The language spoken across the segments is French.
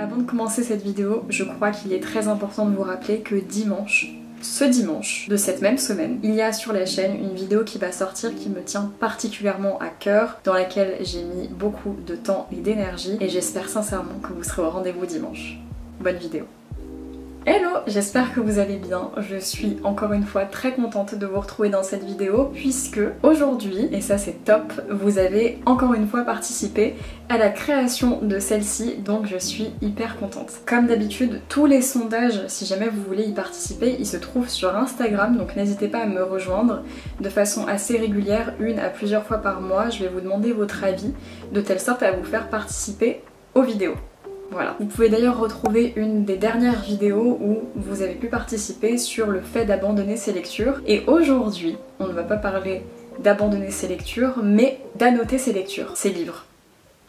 Avant de commencer cette vidéo, je crois qu'il est très important de vous rappeler que ce dimanche de cette même semaine, il y a sur la chaîne une vidéo qui va sortir qui me tient particulièrement à cœur, dans laquelle j'ai mis beaucoup de temps et d'énergie, et j'espère sincèrement que vous serez au rendez-vous dimanche. Bonne vidéo. Hello, j'espère que vous allez bien. Je suis encore une fois très contente de vous retrouver dans cette vidéo puisque aujourd'hui, et ça c'est top, vous avez encore une fois participé à la création de celle-ci, donc je suis hyper contente. Comme d'habitude, tous les sondages, si jamais vous voulez y participer, ils se trouvent sur Instagram, donc n'hésitez pas à me rejoindre de façon assez régulière, une à plusieurs fois par mois. Je vais vous demander votre avis de telle sorte à vous faire participer aux vidéos. Voilà. Vous pouvez d'ailleurs retrouver une des dernières vidéos où vous avez pu participer sur le fait d'abandonner ses lectures. Et aujourd'hui, on ne va pas parler d'abandonner ses lectures, mais d'annoter ses lectures, ses livres.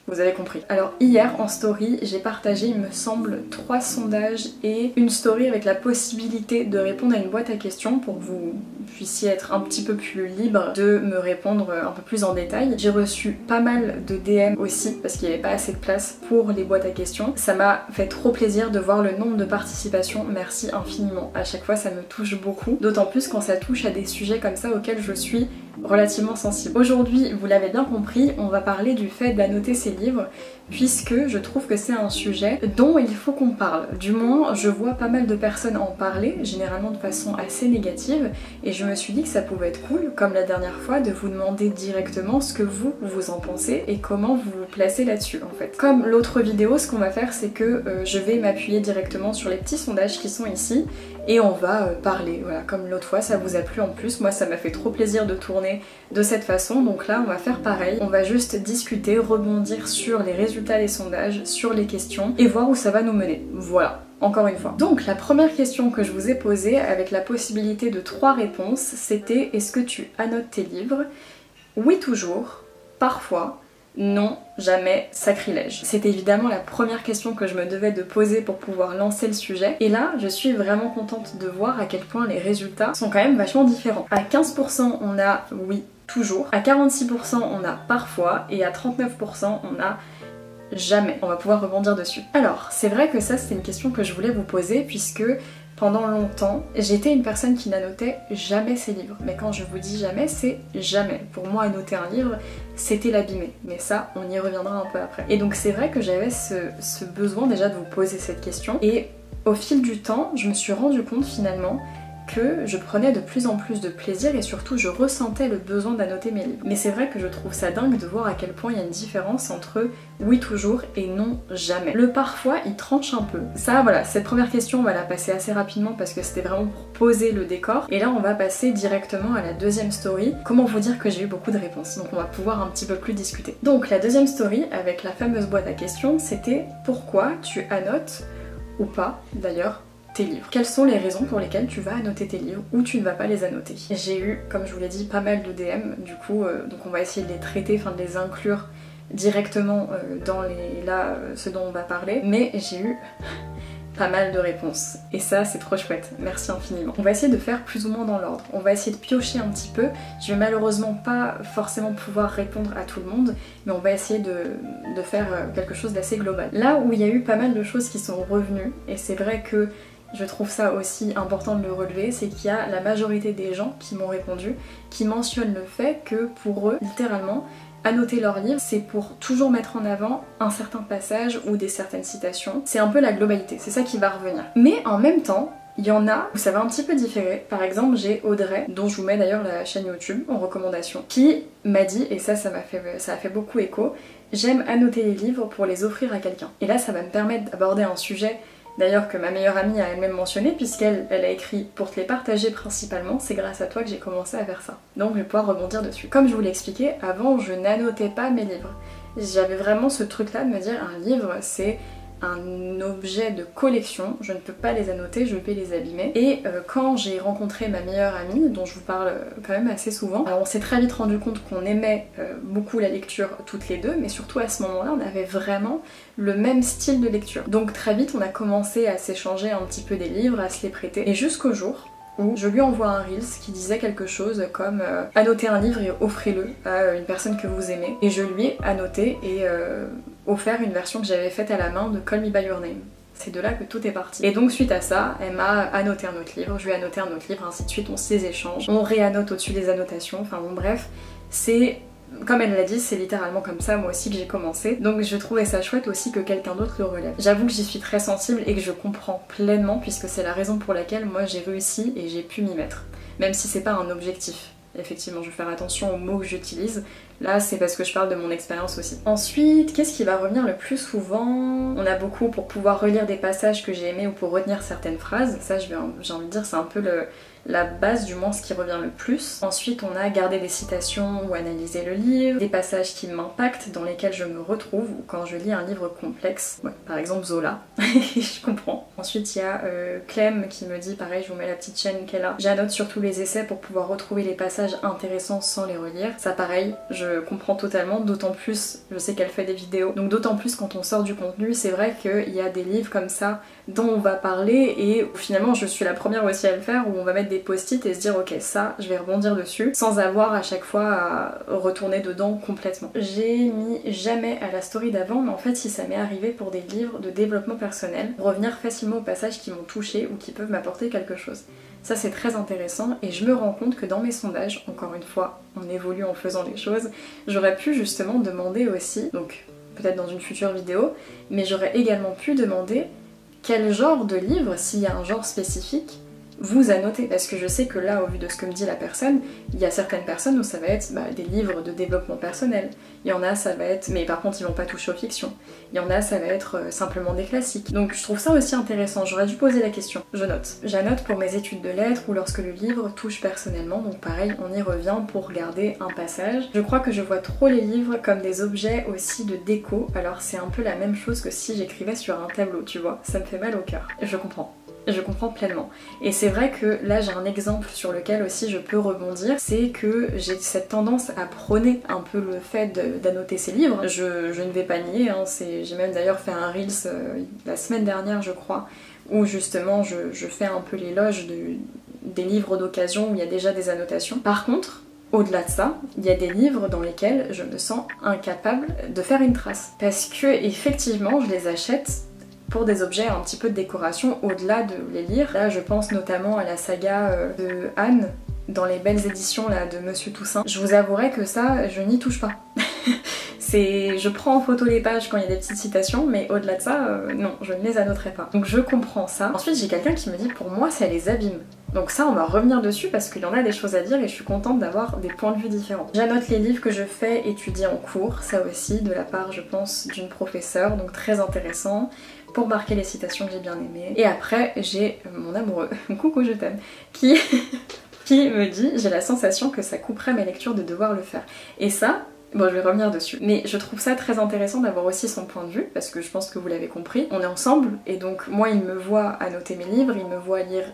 Vous avez compris. Alors hier en story, j'ai partagé, il me semble, 3 sondages et une story avec la possibilité de répondre à une boîte à questions pour que vous puissiez être un petit peu plus libre de me répondre un peu plus en détail. J'ai reçu pas mal de DM aussi parce qu'il n'y avait pas assez de place pour les boîtes à questions. Ça m'a fait trop plaisir de voir le nombre de participations, merci infiniment. À chaque fois ça me touche beaucoup, d'autant plus quand ça touche à des sujets comme ça auxquels je suis relativement sensible. Aujourd'hui, vous l'avez bien compris, on va parler du fait d'annoter ses livres puisque je trouve que c'est un sujet dont il faut qu'on parle. Du moins, je vois pas mal de personnes en parler, généralement de façon assez négative, et je me suis dit que ça pouvait être cool, comme la dernière fois, de vous demander directement ce que vous en pensez et comment vous vous placez là-dessus en fait. Comme l'autre vidéo, ce qu'on va faire, c'est que je vais m'appuyer directement sur les petits sondages qui sont ici et on va parler. Voilà, comme l'autre fois, ça vous a plu en plus, moi ça m'a fait trop plaisir de tourner de cette façon, donc là on va faire pareil, on va juste discuter, rebondir sur les résultats des sondages, sur les questions et voir où ça va nous mener. Voilà. Encore une fois. Donc la première question que je vous ai posée avec la possibilité de 3 réponses, c'était est-ce que tu annotes tes livres? Oui toujours, parfois, non, jamais, sacrilège. C'est évidemment la première question que je me devais de poser pour pouvoir lancer le sujet. Et là, je suis vraiment contente de voir à quel point les résultats sont quand même vachement différents. À 15% on a oui toujours, à 46% on a parfois et à 39% on a jamais. On va pouvoir rebondir dessus. Alors, c'est vrai que ça c'était une question que je voulais vous poser puisque pendant longtemps, j'étais une personne qui n'annotait jamais ses livres. Mais quand je vous dis jamais, c'est jamais. Pour moi, annoter un livre, c'était l'abîmer. Mais ça, on y reviendra un peu après. Et donc c'est vrai que j'avais ce besoin déjà de vous poser cette question. Et au fil du temps, je me suis rendu compte finalement que je prenais de plus en plus de plaisir et surtout je ressentais le besoin d'annoter mes livres. Mais c'est vrai que je trouve ça dingue de voir à quel point il y a une différence entre oui toujours et non jamais. Le parfois il tranche un peu. Ça voilà, cette première question on va la passer assez rapidement parce que c'était vraiment pour poser le décor. Et là on va passer directement à la deuxième story. Comment vous dire que j'ai eu beaucoup de réponses, donc on va pouvoir un petit peu plus discuter. Donc la deuxième story avec la fameuse boîte à questions, c'était pourquoi tu annotes ou pas d'ailleurs tes livres. Quelles sont les raisons pour lesquelles tu vas annoter tes livres ou tu ne vas pas les annoter? J'ai eu, comme je vous l'ai dit, pas mal de DM, du coup, donc on va essayer de les traiter, enfin de les inclure directement dans ce dont on va parler, mais j'ai eu pas mal de réponses et ça c'est trop chouette, merci infiniment. On va essayer de faire plus ou moins dans l'ordre, on va essayer de piocher un petit peu, je vais malheureusement pas forcément pouvoir répondre à tout le monde, mais on va essayer de faire quelque chose d'assez global. Là où il y a eu pas mal de choses qui sont revenues, et c'est vrai que je trouve ça aussi important de le relever, c'est qu'il y a la majorité des gens qui m'ont répondu, qui mentionnent le fait que pour eux, littéralement, annoter leur livre, c'est pour toujours mettre en avant un certain passage ou certaines citations. C'est un peu la globalité, c'est ça qui va revenir. Mais en même temps, il y en a où ça va un petit peu différer. Par exemple, j'ai Audrey, dont je vous mets d'ailleurs la chaîne YouTube en recommandation, qui m'a dit, et ça a fait beaucoup écho, j'aime annoter les livres pour les offrir à quelqu'un. Et là, ça va me permettre d'aborder un sujet d'ailleurs que ma meilleure amie a elle-même mentionné puisqu'elle a écrit pour te les partager principalement, c'est grâce à toi que j'ai commencé à faire ça. Donc je vais pouvoir rebondir dessus. Comme je vous l'ai expliqué, avant je n'annotais pas mes livres. J'avais vraiment ce truc là de me dire un livre c'est un objet de collection, je ne peux pas les annoter, je vais les abîmer. Et quand j'ai rencontré ma meilleure amie, dont je vous parle quand même assez souvent, alors on s'est très vite rendu compte qu'on aimait beaucoup la lecture toutes les deux, mais surtout à ce moment-là on avait vraiment le même style de lecture. Donc très vite on a commencé à s'échanger un petit peu des livres, à se les prêter, et jusqu'au jour où je lui envoie un Reels qui disait quelque chose comme annotez un livre et offrez-le à une personne que vous aimez. Et je lui ai annoté et offert une version que j'avais faite à la main de Call Me By Your Name. C'est de là que tout est parti. Et donc suite à ça, elle m'a annoté un autre livre, je lui ai annoté un autre livre, ainsi de suite, on se les échange, on réannote au-dessus des annotations, enfin bon bref, c'est... Comme elle l'a dit, c'est littéralement comme ça moi aussi que j'ai commencé, donc je trouvais ça chouette aussi que quelqu'un d'autre le relève. J'avoue que j'y suis très sensible et que je comprends pleinement puisque c'est la raison pour laquelle moi j'ai réussi et j'ai pu m'y mettre, même si c'est pas un objectif. Effectivement, je vais faire attention aux mots que j'utilise. Là, c'est parce que je parle de mon expérience aussi. Ensuite, qu'est-ce qui va revenir le plus souvent? On a beaucoup pour pouvoir relire des passages que j'ai aimés ou pour retenir certaines phrases. Ça, j'ai envie de dire, c'est un peu la base du moins ce qui revient le plus. Ensuite on a gardé des citations ou analysé le livre, des passages qui m'impactent, dans lesquels je me retrouve, ou quand je lis un livre complexe, ouais, par exemple Zola, je comprends. Ensuite il y a Clem qui me dit, pareil je vous mets la petite chaîne qu'elle a, j'annote surtout les essais pour pouvoir retrouver les passages intéressants sans les relire. Ça pareil, je comprends totalement, d'autant plus, je sais qu'elle fait des vidéos, donc d'autant plus quand on sort du contenu, c'est vrai qu'il y a des livres comme ça dont on va parler et finalement je suis la première aussi à le faire, où on va mettre des post-it et se dire ok ça je vais rebondir dessus sans avoir à chaque fois à retourner dedans complètement. J'ai mis jamais à la story d'avant, mais en fait si ça m'est arrivé pour des livres de développement personnel, revenir facilement aux passages qui m'ont touché ou qui peuvent m'apporter quelque chose. Ça c'est très intéressant et je me rends compte que dans mes sondages, encore une fois on évolue en faisant les choses, j'aurais pu justement demander aussi, donc peut-être dans une future vidéo, mais j'aurais également pu demander quel genre de livre, s'il y a un genre spécifique, vous annotez. Parce que je sais que là, au vu de ce que me dit la personne, il y a certaines personnes où ça va être des livres de développement personnel. Il y en a, ça va être... Mais par contre, ils vont pas toucher aux fictions. Il y en a, ça va être simplement des classiques. Donc je trouve ça aussi intéressant. J'aurais dû poser la question. Je note. J'annote pour mes études de lettres ou lorsque le livre touche personnellement. Donc pareil, on y revient pour regarder un passage. Je crois que je vois trop les livres comme des objets aussi de déco. Alors c'est un peu la même chose que si j'écrivais sur un tableau, tu vois. Ça me fait mal au cœur. Je comprends. Je comprends pleinement. Et c'est vrai que là j'ai un exemple sur lequel aussi je peux rebondir, c'est que j'ai cette tendance à prôner un peu le fait d'annoter ces livres. Je ne vais pas nier, hein, j'ai même d'ailleurs fait un Reels la semaine dernière je crois, où justement je fais un peu l'éloge des livres d'occasion où il y a déjà des annotations. Par contre, au-delà de ça, il y a des livres dans lesquels je me sens incapable de faire une trace. Parce que effectivement je les achète pour des objets un petit peu de décoration au-delà de les lire. Là je pense notamment à la saga de Anne dans les belles éditions là, de Monsieur Toussaint. Je vous avouerai que ça, je n'y touche pas. Je prends en photo les pages quand il y a des petites citations, mais au-delà de ça, non, je ne les annoterai pas. Donc je comprends ça. Ensuite j'ai quelqu'un qui me dit pour moi ça les abîme. Donc ça on va revenir dessus parce qu'il y en a des choses à dire et je suis contente d'avoir des points de vue différents. J'annote les livres que je fais étudier en cours, ça aussi de la part je pense d'une professeure, donc très intéressant, pour marquer les citations que j'ai bien aimées. Et après j'ai mon amoureux, coucou je t'aime, qui me dit j'ai la sensation que ça couperait mes lectures de devoir le faire. Et ça, bon je vais revenir dessus, mais je trouve ça très intéressant d'avoir aussi son point de vue, parce que je pense que vous l'avez compris, on est ensemble, et donc moi il me voit annoter mes livres, il me voit lire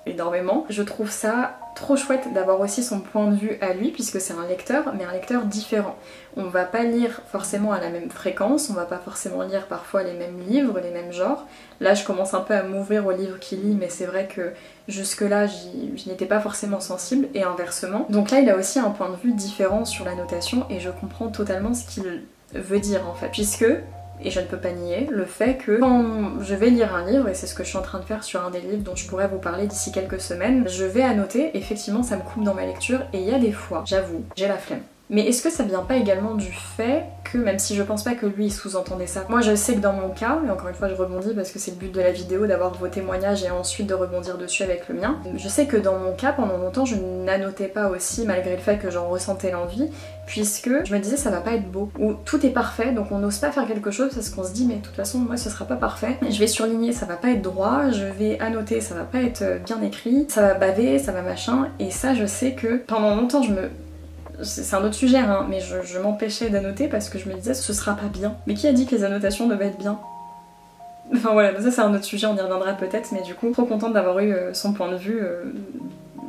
énormément. Je trouve ça trop chouette d'avoir aussi son point de vue à lui, puisque c'est un lecteur, mais un lecteur différent. On va pas lire forcément à la même fréquence, on va pas forcément lire parfois les mêmes livres, les mêmes genres. Là je commence un peu à m'ouvrir aux livres qu'il lit, mais c'est vrai que jusque là je n'étais pas forcément sensible, et inversement. Donc là il a aussi un point de vue différent sur la notation, et je comprends totalement ce qu'il veut dire en fait, puisque et je ne peux pas nier le fait que quand je vais lire un livre, et c'est ce que je suis en train de faire sur un des livres dont je pourrais vous parler d'ici quelques semaines, je vais annoter, effectivement ça me coupe dans ma lecture, et il y a des fois, j'avoue, j'ai la flemme. Mais est-ce que ça vient pas également du fait que, même si je pense pas que lui il sous-entendait ça, moi je sais que dans mon cas, et encore une fois je rebondis parce que c'est le but de la vidéo d'avoir vos témoignages et ensuite de rebondir dessus avec le mien, je sais que dans mon cas pendant longtemps je n'annotais pas aussi malgré le fait que j'en ressentais l'envie, puisque je me disais ça va pas être beau, ou tout est parfait donc on n'ose pas faire quelque chose parce qu'on se dit mais de toute façon moi ce sera pas parfait, je vais surligner ça va pas être droit, je vais annoter ça va pas être bien écrit, ça va baver, ça va machin, et ça je sais que pendant longtemps c'est un autre sujet hein, mais je m'empêchais d'annoter parce que je me disais ce sera pas bien. Mais qui a dit que les annotations devaient être bien? Enfin voilà, ça c'est un autre sujet, on y reviendra peut-être, mais du coup trop contente d'avoir eu son point de vue.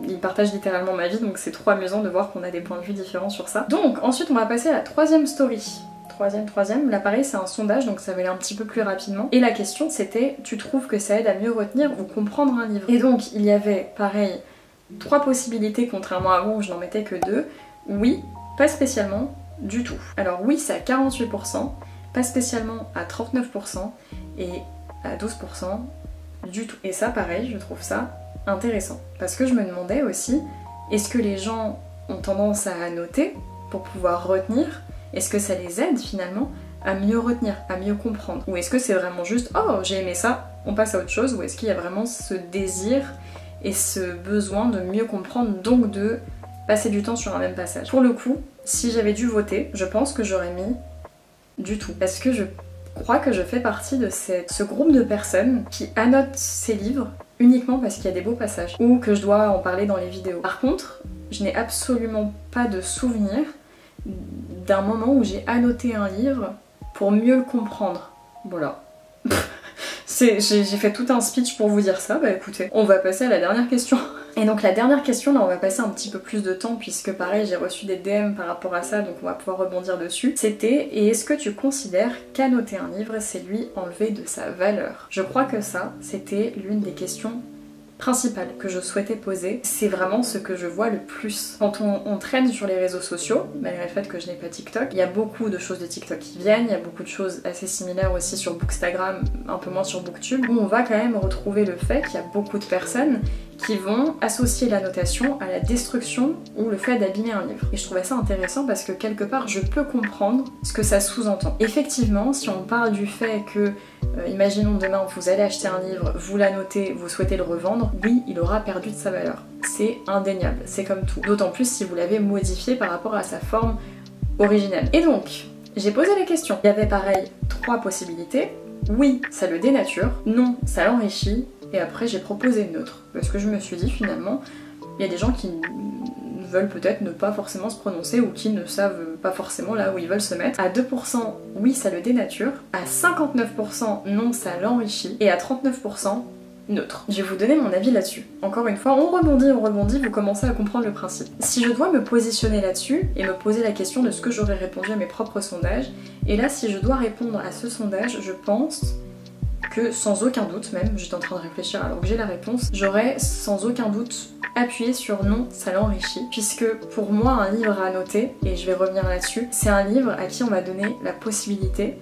Il partage littéralement ma vie, donc c'est trop amusant de voir qu'on a des points de vue différents sur ça. Donc ensuite on va passer à la troisième story. Troisième, là pareil c'est un sondage donc ça va aller un petit peu plus rapidement. Et la question c'était, tu trouves que ça aide à mieux retenir ou comprendre un livre? Et donc il y avait pareil 3 possibilités contrairement à avant où je n'en mettais que 2. Oui, pas spécialement du tout. Alors oui c'est à 48%, pas spécialement à 39% et à 12% du tout. Et ça pareil, je trouve ça intéressant. Parce que je me demandais aussi, est-ce que les gens ont tendance à annoter pour pouvoir retenir? Est-ce que ça les aide finalement à mieux retenir, à mieux comprendre? Ou est-ce que c'est vraiment juste « Oh, j'ai aimé ça, on passe à autre chose » ou est-ce qu'il y a vraiment ce désir et ce besoin de mieux comprendre, donc de passer du temps sur un même passage? Pour le coup, si j'avais dû voter, je pense que j'aurais mis du tout. Parce que je crois que je fais partie de ce groupe de personnes qui annotent ces livres uniquement parce qu'il y a des beaux passages ou que je dois en parler dans les vidéos. Par contre, je n'ai absolument pas de souvenir d'un moment où j'ai annoté un livre pour mieux le comprendre. Voilà. J'ai fait tout un speech pour vous dire ça, bah écoutez, on va passer à la dernière question. Et donc la dernière question, là on va passer un petit peu plus de temps puisque pareil j'ai reçu des DM par rapport à ça, donc on va pouvoir rebondir dessus. C'était, et est-ce que tu considères qu'annoter un livre c'est lui enlever de sa valeur? Je crois que ça, c'était l'une des questions principale que je souhaitais poser. C'est vraiment ce que je vois le plus. Quand on traîne sur les réseaux sociaux, malgré le fait que je n'ai pas TikTok, il y a beaucoup de choses de TikTok qui viennent, il y a beaucoup de choses assez similaires aussi sur Bookstagram, un peu moins sur Booktube, où on va quand même retrouver le fait qu'il y a beaucoup de personnes qui vont associer la notation à la destruction ou le fait d'abîmer un livre. Et je trouvais ça intéressant parce que quelque part je peux comprendre ce que ça sous-entend. Effectivement, si on parle du fait que, imaginons demain vous allez acheter un livre, vous l'annotez, vous souhaitez le revendre, oui, il aura perdu de sa valeur. C'est indéniable, c'est comme tout. D'autant plus si vous l'avez modifié par rapport à sa forme originelle. Et donc, j'ai posé la question. Il y avait pareil 3 possibilités. Oui, ça le dénature. Non, ça l'enrichit. Et après j'ai proposé une autre, parce que je me suis dit finalement, il y a des gens qui veulent peut-être ne pas forcément se prononcer ou qui ne savent pas forcément là où ils veulent se mettre. À 2%, oui ça le dénature, à 59%, non ça l'enrichit, et à 39%, neutre. Je vais vous donner mon avis là-dessus. Encore une fois, on rebondit, vous commencez à comprendre le principe. Si je dois me positionner là-dessus et me poser la question de ce que j'aurais répondu à mes propres sondages, et là si je dois répondre à ce sondage, je pense que sans aucun doute même, j'étais en train de réfléchir alors que j'ai la réponse, j'aurais sans aucun doute appuyé sur non, ça l'enrichit, puisque pour moi un livre à annoter, et je vais revenir là-dessus, c'est un livre à qui on va donner la possibilité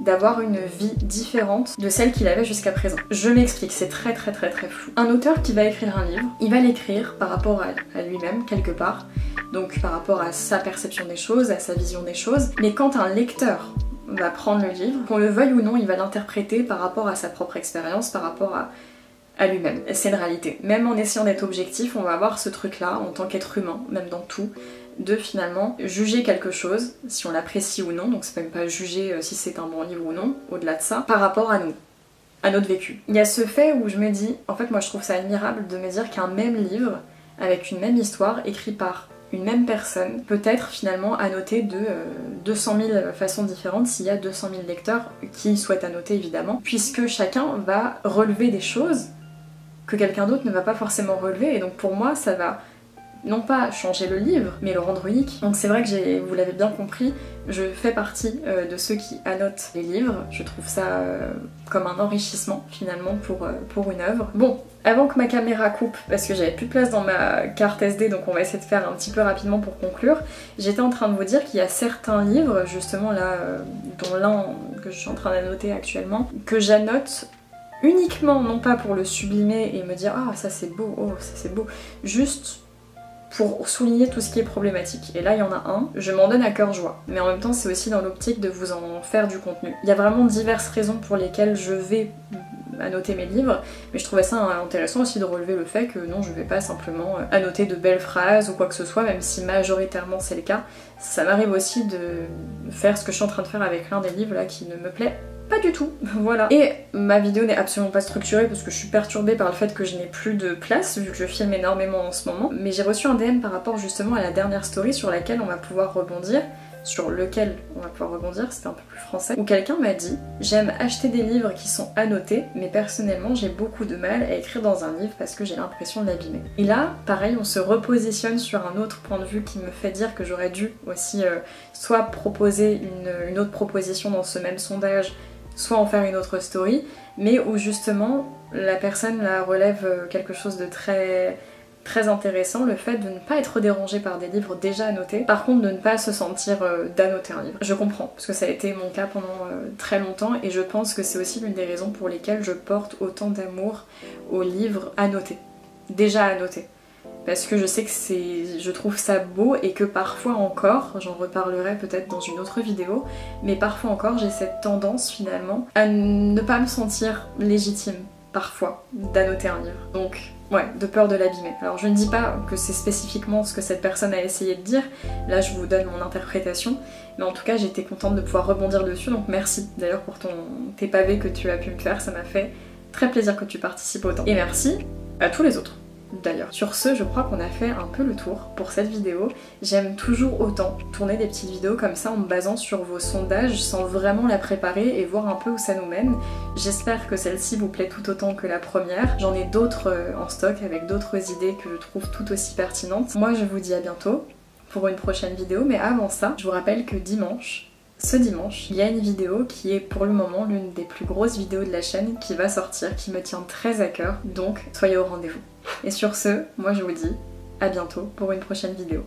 d'avoir une vie différente de celle qu'il avait jusqu'à présent. Je m'explique, c'est très flou. Un auteur qui va écrire un livre, il va l'écrire par rapport à lui-même quelque part, donc par rapport à sa perception des choses, à sa vision des choses, mais quand un lecteur va prendre le livre, qu'on le veuille ou non, il va l'interpréter par rapport à sa propre expérience, par rapport à lui-même. C'est une réalité. Même en essayant d'être objectif, on va avoir ce truc-là, en tant qu'être humain, même dans tout, de finalement juger quelque chose, si on l'apprécie ou non, donc c'est même pas juger si c'est un bon livre ou non, au-delà de ça, par rapport à nous, à notre vécu. Il y a ce fait où je me dis, en fait moi je trouve ça admirable de me dire qu'un même livre, avec une même histoire, écrit par une même personne peut être finalement annotée de 200 000 façons différentes s'il y a 200 000 lecteurs qui souhaitent annoter évidemment, puisque chacun va relever des choses que quelqu'un d'autre ne va pas forcément relever, et donc pour moi ça va non pas changer le livre, mais le rendre unique. Donc c'est vrai que vous l'avez bien compris, je fais partie de ceux qui annotent les livres, je trouve ça comme un enrichissement finalement pour une œuvre. Bon, avant que ma caméra coupe, parce que j'avais plus de place dans ma carte SD, donc on va essayer de faire un petit peu rapidement pour conclure, j'étais en train de vous dire qu'il y a certains livres, justement là, dont l'un que je suis en train d'annoter actuellement, que j'annote uniquement, non pas pour le sublimer et me dire « Ah, ça c'est beau, oh, ça c'est beau », juste pour souligner tout ce qui est problématique. Et là, il y en a un, je m'en donne à cœur joie. Mais en même temps, c'est aussi dans l'optique de vous en faire du contenu. Il y a vraiment diverses raisons pour lesquelles je vais annoter mes livres, mais je trouvais ça intéressant aussi de relever le fait que non, je vais pas simplement annoter de belles phrases ou quoi que ce soit, même si majoritairement c'est le cas. Ça m'arrive aussi de faire ce que je suis en train de faire avec l'un des livres là qui ne me plaît pas du tout, voilà. Et ma vidéo n'est absolument pas structurée parce que je suis perturbée par le fait que je n'ai plus de place vu que je filme énormément en ce moment. Mais j'ai reçu un DM par rapport justement à la dernière story sur laquelle on va pouvoir rebondir, c'était un peu plus français, où quelqu'un m'a dit « J'aime acheter des livres qui sont annotés, mais personnellement j'ai beaucoup de mal à écrire dans un livre parce que j'ai l'impression de l'abîmer. » Et là, pareil, on se repositionne sur un autre point de vue qui me fait dire que j'aurais dû aussi soit proposer une autre proposition dans ce même sondage, soit en faire une autre story, mais où justement la personne là relève quelque chose de très très intéressant le fait de ne pas être dérangé par des livres déjà annotés, par contre de ne pas se sentir d'annoter un livre. Je comprends, parce que ça a été mon cas pendant très longtemps et je pense que c'est aussi l'une des raisons pour lesquelles je porte autant d'amour aux livres annotés, déjà annotés. Parce que je sais que je trouve ça beau et que parfois encore, j'en reparlerai peut-être dans une autre vidéo, mais parfois encore j'ai cette tendance finalement à ne pas me sentir légitime, parfois, d'annoter un livre. Donc ouais, de peur de l'abîmer. Alors je ne dis pas que c'est spécifiquement ce que cette personne a essayé de dire, là je vous donne mon interprétation, mais en tout cas j'étais contente de pouvoir rebondir dessus, donc merci d'ailleurs pour tes pavés que tu as pu me faire, ça m'a fait très plaisir que tu participes autant. Et merci à tous les autres. D'ailleurs. Sur ce, je crois qu'on a fait un peu le tour pour cette vidéo. J'aime toujours autant tourner des petites vidéos comme ça en me basant sur vos sondages sans vraiment la préparer et voir un peu où ça nous mène. J'espère que celle-ci vous plaît tout autant que la première. J'en ai d'autres en stock avec d'autres idées que je trouve tout aussi pertinentes. Moi, je vous dis à bientôt pour une prochaine vidéo, mais avant ça, je vous rappelle que ce dimanche, il y a une vidéo qui est pour le moment l'une des plus grosses vidéos de la chaîne qui va sortir, qui me tient très à cœur, donc soyez au rendez-vous. Et sur ce, moi je vous dis à bientôt pour une prochaine vidéo.